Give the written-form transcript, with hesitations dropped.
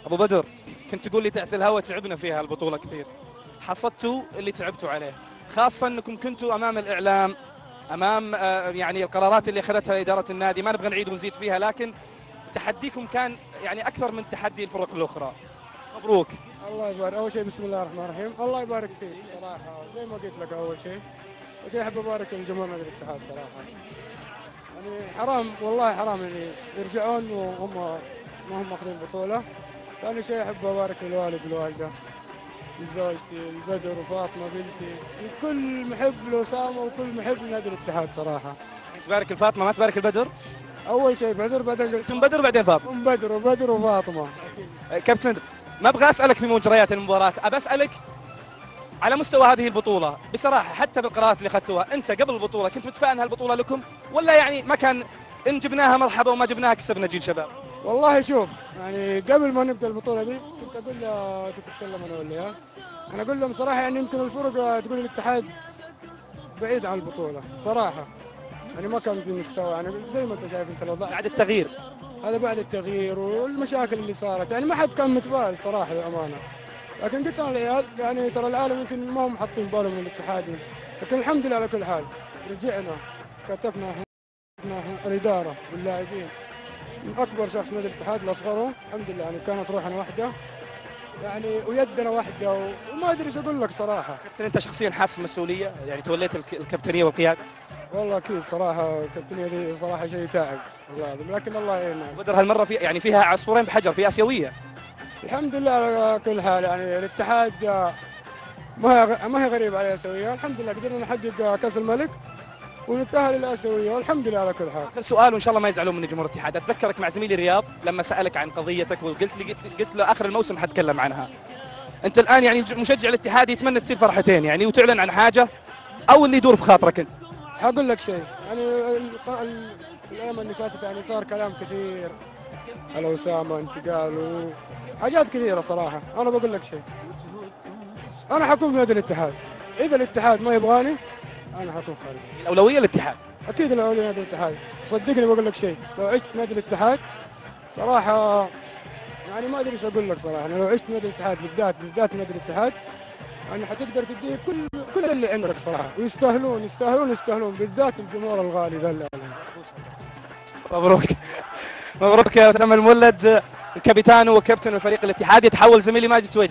ابو بدر، كنت تقول لي تحت الهواء تعبنا فيها البطوله كثير، حصدتوا اللي تعبتوا عليه، خاصه انكم كنتوا امام الاعلام، امام يعني القرارات اللي اخذتها اداره النادي، ما نبغى نعيد ونزيد فيها، لكن تحديكم كان يعني اكثر من تحدي الفرق الاخرى. مبروك. الله يبارك. اول شيء بسم الله الرحمن الرحيم، الله يبارك فيك صراحه. زي ما قلت لك اول شيء احب ابارك لجمهور نادي الاتحاد صراحه. يعني حرام والله حرام يعني يرجعون وهم ما هم ماخذين بطوله. ثاني شيء احب ابارك للوالد والوالده، لزوجتي البدر وفاطمه بنتي، لكل محب لاسامه وكل محب لنادي الاتحاد صراحه. تبارك الفاطمه ما تبارك البدر؟ اول شيء بدر بعدين ثم بدر بعدين فاطمه. بدر وفاطمه. كابتن، ما ابغى اسالك في مجريات المباراه، ابى اسالك على مستوى هذه البطوله بصراحه، حتى بالقرارات اللي اخذتوها، انت قبل البطوله كنت متفائل ان هالبطوله لكم، ولا يعني ما كان ان جبناها مرحبا وما جبناها كسبنا جيل شباب؟ والله شوف، يعني قبل ما نبدا البطوله دي كنت اقول كنت اتكلم انا وياه، انا اقول لهم صراحه يعني يمكن الفرق تقول الاتحاد بعيد عن البطوله صراحه، يعني ما كان في مستوى، يعني زي ما انت شايف انت لو بعد التغيير. هذا بعد التغيير والمشاكل اللي صارت، يعني ما حد كان متفائل صراحه للامانه. لكن قلت انا العيال يعني ترى العالم يمكن ما هم حاطين بالهم من الاتحاد، لكن الحمد لله على كل حال رجعنا كتفنا احنا الاداره واللاعبين من اكبر شخص نادي الاتحاد لاصغره، الحمد لله يعني كانت روحنا واحده يعني ويدنا واحده وما ادري ايش اقول لك صراحه. كابتن، انت شخصيا حاسس مسؤوليه؟ يعني توليت الكابتنيه والقياده؟ والله اكيد صراحه الكابتنيه دي صراحه شيء تعب والله العظيم، لكن الله يعيننا. بدر هالمره في يعني فيها عصفورين بحجر، في اسيويه. الحمد لله على كل حال، يعني الاتحاد ما هي غريبه على الاسيويه، الحمد لله قدرنا نحقق كاس الملك ونتاهل الاسيويه والحمد لله على كل حال. اخر سؤال وان شاء الله ما يزعلون من جمهور الاتحاد، اتذكرك مع زميلي رياض لما سالك عن قضيتك قلت له اخر الموسم حتكلم عنها. انت الان يعني مشجع الاتحاد يتمنى تصير فرحتين يعني وتعلن عن حاجه او اللي يدور في خاطرك انت. حقول لك شيء، يعني الايام اللي فاتت يعني صار كلام كثير على اسامه انتقال وحاجات كثيره صراحه. انا بقول لك شيء، انا حكون في نادي الاتحاد، اذا الاتحاد ما يبغاني انا حكون خارج. الاولويه الاتحاد. اكيد الاولويه نادي الاتحاد، صدقني بقول لك شيء، لو عشت في نادي الاتحاد صراحه يعني ما ادري ايش اقول لك صراحه، يعني لو عشت في نادي الاتحاد بالذات نادي الاتحاد يعني حتقدر تديه كل اللي عندك صراحه، ويستاهلون بالذات الجمهور الغالي ذا اللي عليهم. مبروك. مبروك يا اسامه المولد، الكابتن وكابتن الفريق الاتحاد. يتحول زميلي ماجد تويجي.